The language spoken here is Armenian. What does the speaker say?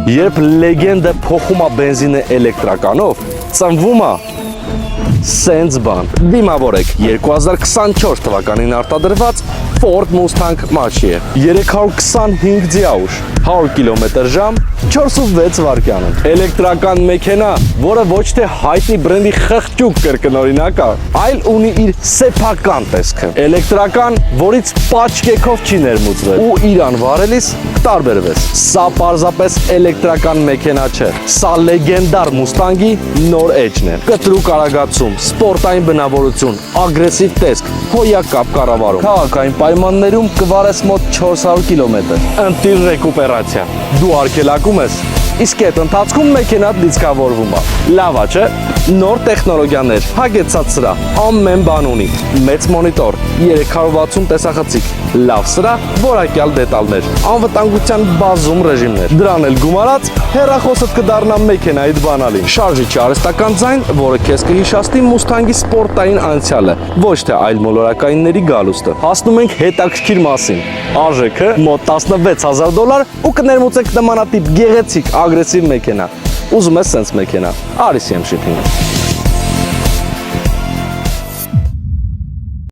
Երբ լեգենդը փոխում է բենզինը էլեկտրականով, ծնվում է սենց բան։ Դիմավորեք 2024 թվականին արտադրված Ford Mustang Mach-ը 325 ձիաուժ, 100 կմ/ժ, 4.6 վայրկյանում։ Էլեկտրական մեքենա, որը ոչ թե հայտնի բրենդի խղճուկ կրկնօրինակ է, այլ ունի իր սեփական տեսքը։ Էլեկտրական, որից պաչկեքով չի ներմուծվել ու իրան վարելիս կտարբերվես։ Սա պարզապես էլեկտրական մեքենա չէ, սա լեգենդար Mustang-ի նոր էջն է։ Կտրուկ արագացում, սպորտային բնավորություն, ագրեսիվ տեսք, հոյակապ կառավարում։ Քաղաքային պայմաններում կվարես մոտ 400 կմ։ Ընտիր ռեկուպերացիա։ Դու արգելակում ես, իսկ այդ ընթացքում մեքենատ լիցքավորվում է։ Լավ է, չէ՞։ Նոր տեխնոլոգիաներ, հագեցած սրահ, ամեն բան ունի։ Մեծ մոնիտոր, 360 տեսախցիկ, լավ սրահ, որակյալ դետալներ, անվտանգության բազում ռեժիմներ։ Դրան էլ գումարած, հեռախոսդ կդառնա մեքենայիդ բանալին։ Շարժիչի արհեստական ձայն, որը քեզ կհիշեցնի Mustang-ի սպորտային անցյալը, ոչ թե այլ մոլորակայինների գալուստը։ Հասնում ենք հետաքրքիր մասին։ Արժեքը մոտ $16,000 ու կներմուծեք նմանատիպ գեղեցիկ ագրեսիվ մեքենա։ Ուզում ես սենց մեքենա, արի CM Shipping-ը։